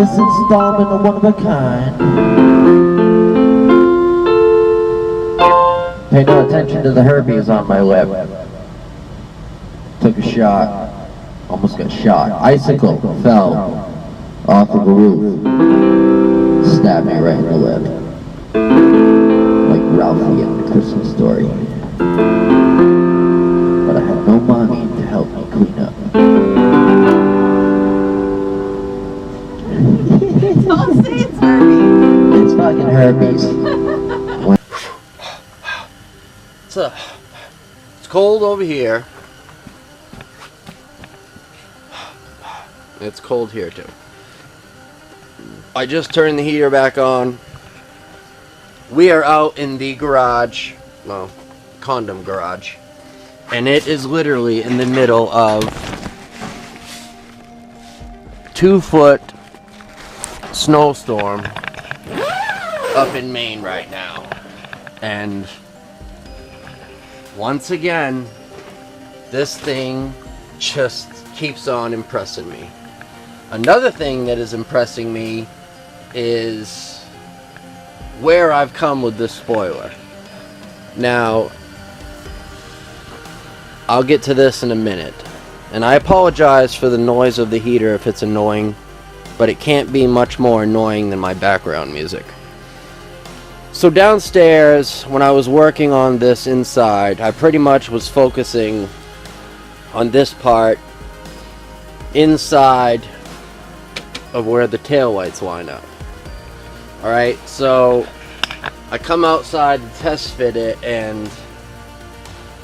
this installment of one of a kind. Pay no attention to the herpes on my lip. Took a shot. Almost got shot. Icicle fell off of a roof. Stabbed me right in the lip. Like Ralphie in the Christmas Story. But I had no mommy to help me clean up. Don't say it's herpes. It's fucking herpes. It's cold over here. It's cold here too. I just turned the heater back on. We are out in the garage, well, condom garage, and it is literally in the middle of 2-foot snowstorm up in Maine right now. And once again, this thing just keeps on impressing me. Another thing that is impressing me is where I've come with this spoiler. Now, I'll get to this in a minute. And I apologize for the noise of the heater if it's annoying, but it can't be much more annoying than my background music. So downstairs, when I was working on this inside, I pretty much was focusing on this part inside of where the taillights line up. Alright, so I come outside to test fit it, and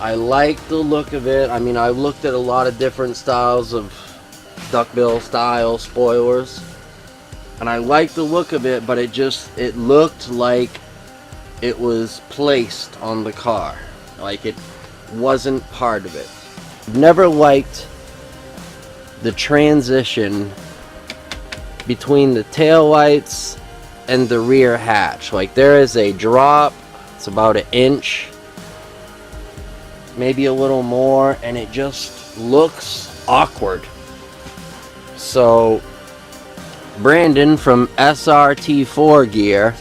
I like the look of it. I mean, I looked at a lot of different styles of duckbill style spoilers, and I like the look of it, but it looked like it was placed on the car, like it wasn't part of it. Never liked the transition between the tail lights and the rear hatch. Like, there is a drop, it's about 1 inch, maybe a little more, and it just looks awkward. So Brandon from SRT4 Gear,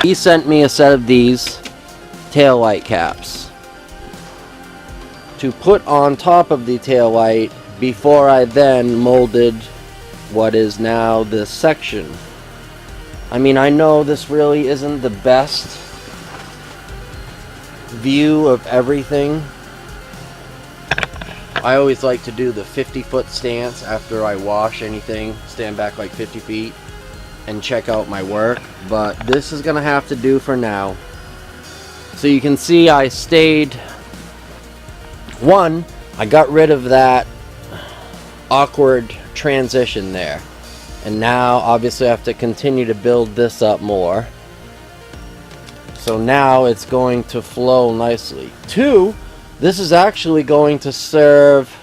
he sent me a set of these tail light caps to put on top of the tail light before I then molded what is now this section. I mean, I know this really isn't the best view of everything. I always like to do the 50-foot stance after I wash anything, stand back like 50 feet and check out my work, but this is gonna have to do for now. So you can see I stayed, I got rid of that awkward transition there, and now obviously I have to continue to build this up more, so now it's going to flow nicely. 2, this is actually going to serve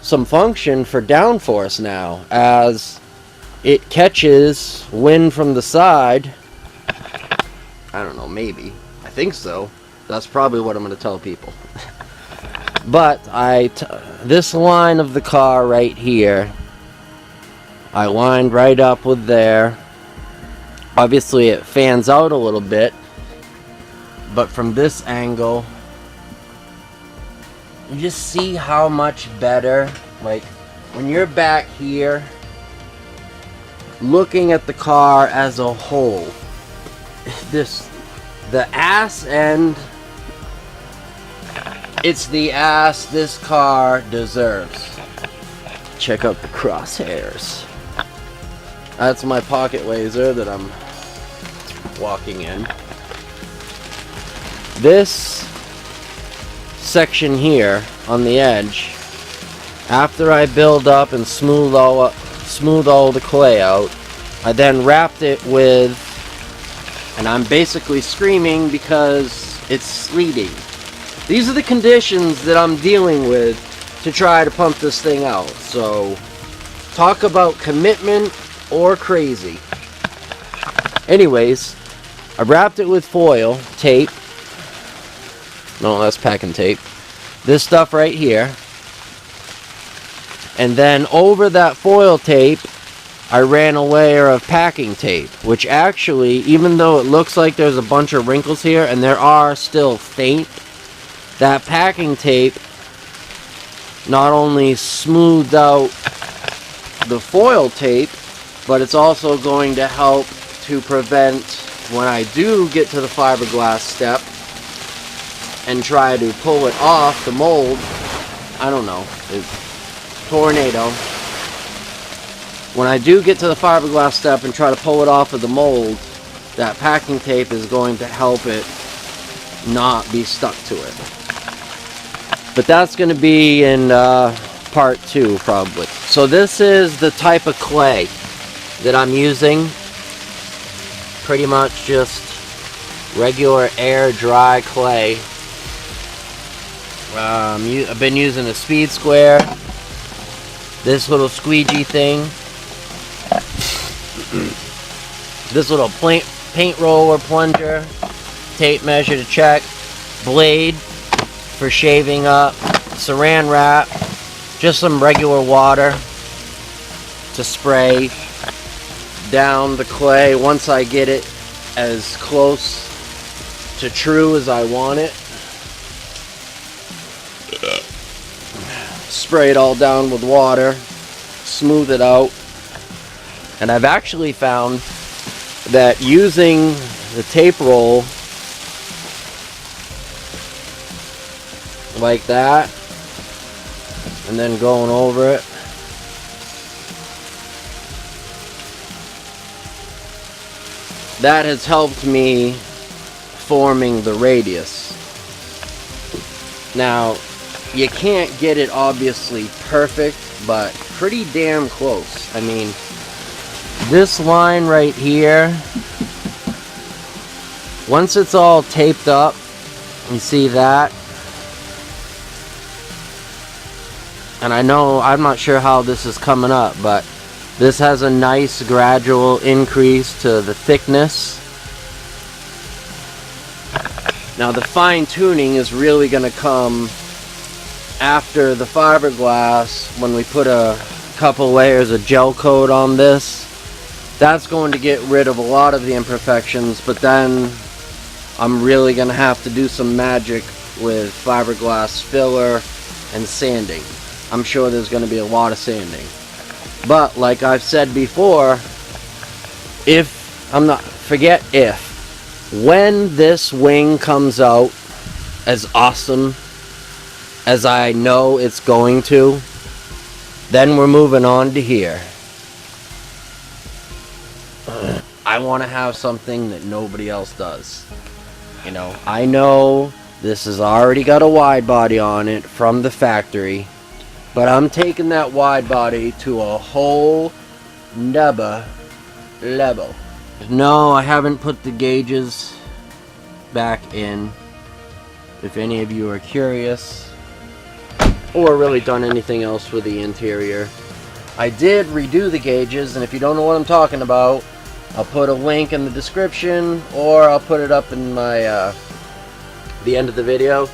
some function for downforce now, as it catches wind from the side. I don't know, maybe. I think so. That's probably what I'm going to tell people. But this line of the car right here, I lined right up with there. Obviously it fans out a little bit, but from this angle, you just see how much better, like when you're back here looking at the car as a whole, the ass end, it's the ass this car deserves. Check out the crosshairs. That's my pocket laser that I'm walking in. This section here on the edge, after I build up and smooth all the clay out, I then wrapped it with, and I'm basically screaming because it's sleeting. These are the conditions that I'm dealing with to try to pump this thing out. So talk about commitment or crazy. Anyways, I wrapped it with foil tape. No, that's packing tape. This stuff right here. And then over that foil tape, I ran a layer of packing tape, which actually, even though it looks like there's a bunch of wrinkles here, and there are still faint, that packing tape not only smoothed out the foil tape, but it's also going to help to prevent, when I do get to the fiberglass step and try to pull it off the mold, I don't know, tornado. When I do get to the fiberglass step and try to pull it off of the mold, that packing tape is going to help it not be stuck to it. But that's going to be in part 2 probably. So this is the type of clay that I'm using. Pretty much just regular air dry clay. I've been using a speed square, this little squeegee thing, this little paint roller plunger, tape measure to check, blade for shaving up, saran wrap, just some regular water to spray down the clay once I get it as close to true as I want it. Spray it all down with water, smooth it out. And I've actually found that using the tape roll like that and then going over it, that has helped me forming the radius. Now, you can't get it obviously perfect, but pretty damn close. I mean, this line right here, once it's all taped up, you see that? And I know, I'm not sure how this is coming up, but this has a nice gradual increase to the thickness. Now the fine tuning is really going to come after the fiberglass, when we put a couple layers of gel coat on this. That's going to get rid of a lot of the imperfections, but then I'm really going to have to do some magic with fiberglass filler and sanding. I'm sure there's going to be a lot of sanding. But like I've said before, when this wing comes out as awesome as I know it's going to, then we're moving on to here. I want to have something that nobody else does. You know, I know this has already got a wide body on it from the factory, but I'm taking that wide body to a whole nother level. No, I haven't put the gauges back in, if any of you are curious, or really done anything else with the interior. I did redo the gauges, and if you don't know what I'm talking about, I'll put a link in the description, or I'll put it up in my the end of the video.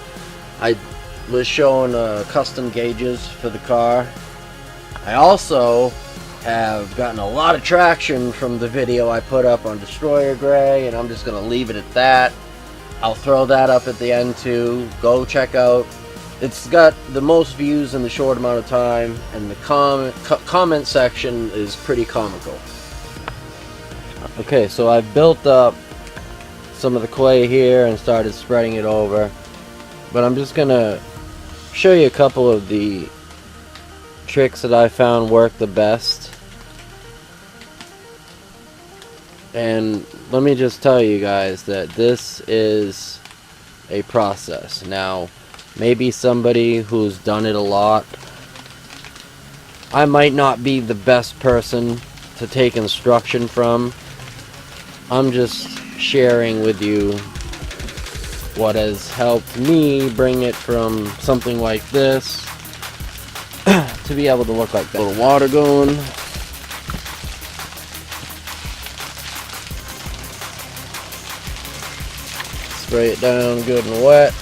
I was showing custom gauges for the car. I also have gotten a lot of traction from the video I put up on Destroyer Gray, and I'm just going to leave it at that. I'll throw that up at the end too. Go check out. It's got the most views in the short amount of time, and the comment section is pretty comical. Okay, so I've built up some of the clay here and started spreading it over, but I'm just gonna show you a couple of the tricks that I found work the best. And let me just tell you guys that this is a process. Now, maybe somebody who's done it a lot, I might not be the best person to take instruction from. I'm just sharing with you what has helped me bring it from something like this to be able to look like that. A little water going. Spray it down good and wet.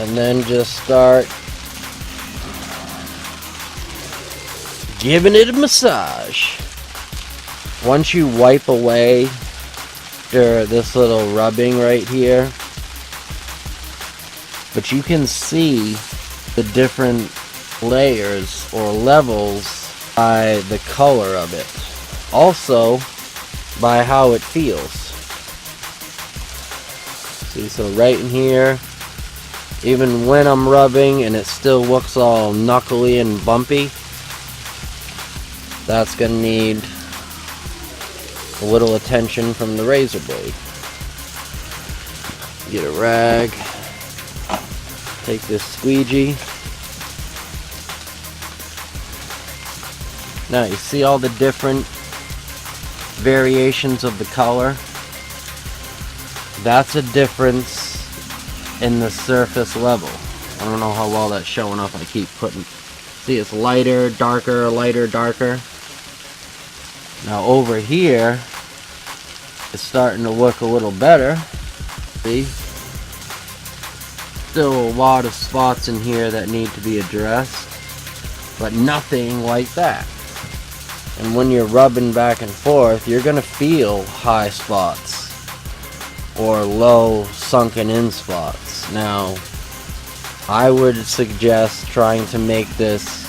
And then just start giving it a massage. Once you wipe away this little rubbing right here, but you can see the different layers or levels by the color of it. Also, by how it feels. See, so right in here, even when I'm rubbing and it still looks all knuckly and bumpy, that's gonna need a little attention from the razor blade. Get a rag, take this squeegee. Now you see all the different variations of the color? That's a difference in the surface level. I don't know how well that's showing up. I keep putting, see, it's lighter, darker, lighter, darker. Now over here, it's starting to look a little better. See? Still a lot of spots in here that need to be addressed, but nothing like that. And when you're rubbing back and forth, you're gonna feel high spots or low sunken in spots. Now, I would suggest trying to make this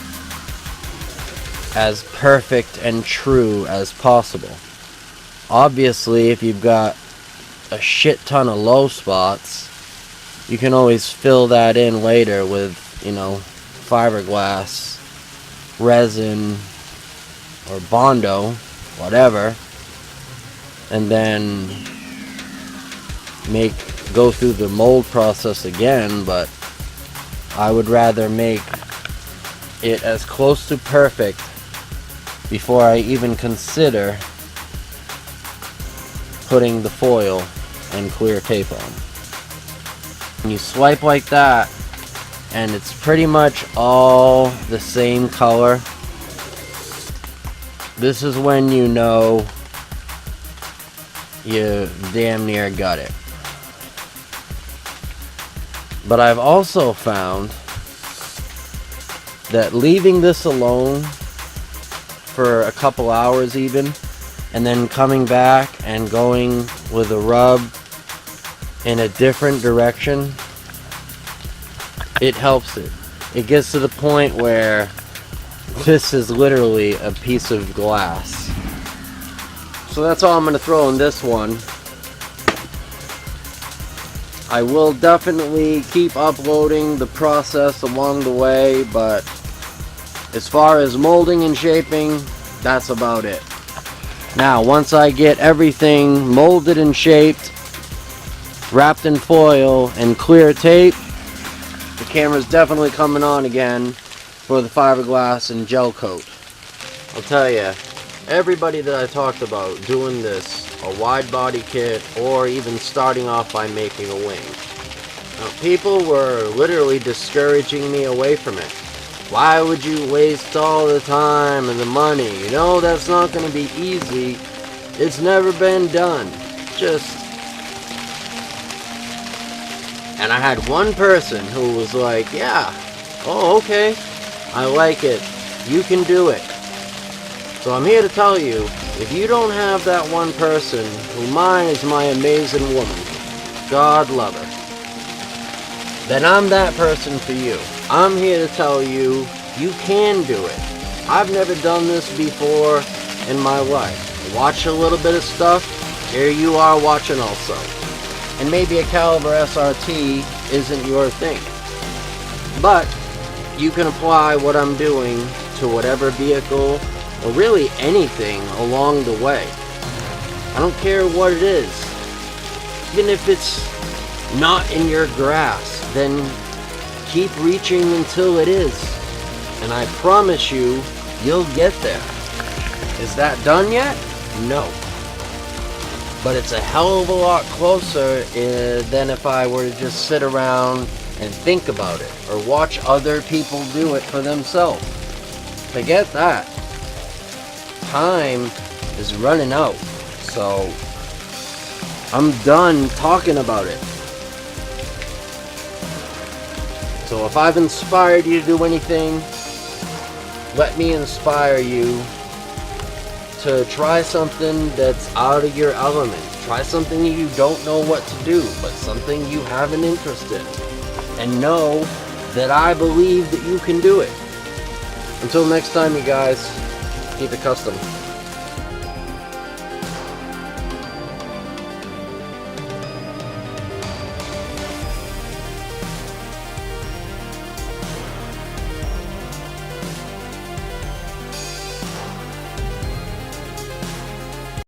as perfect and true as possible. Obviously, if you've got a shit ton of low spots, you can always fill that in later with, you know, fiberglass, resin, or Bondo, whatever, and then go through the mold process again. But I would rather make it as close to perfect before I even consider putting the foil and clear tape on. When you swipe like that, and it's pretty much all the same color, this is when you know you damn near got it. But I've also found that leaving this alone for a couple hours even, and then coming back and going with a rub in a different direction, it helps it. It gets to the point where this is literally a piece of glass. So that's all I'm going to throw in this one. I will definitely keep uploading the process along the way, but as far as molding and shaping, that's about it. Now, once I get everything molded and shaped, wrapped in foil and clear tape, the camera's definitely coming on again for the fiberglass and gel coat. I'll tell you, everybody that I talked about doing this, a wide body kit, or even starting off by making a wing, now, people were literally discouraging me away from it. Why would you waste all the time and the money? You know, that's not going to be easy. It's never been done. And I had one person who was like, yeah, oh, okay, I like it. You can do it. So I'm here to tell you, if you don't have that one person, who mine is my amazing woman, God love her, then I'm that person for you. I'm here to tell you, you can do it. I've never done this before in my life. Watch a little bit of stuff, here you are watching also. And maybe a Caliber SRT isn't your thing. But you can apply what I'm doing to whatever vehicle, or really anything along the way. I don't care what it is. Even if it's not in your grasp, then keep reaching until it is. And I promise you, you'll get there. Is that done yet? No. But it's a hell of a lot closer than if I were to just sit around and think about it, or watch other people do it for themselves. Forget that. Time is running out. So I'm done talking about it. So if I've inspired you to do anything, let me inspire you to try something that's out of your element. Try something you don't know what to do, but something you have an interest in. And know that I believe that you can do it. Until next time, you guys, keep it custom.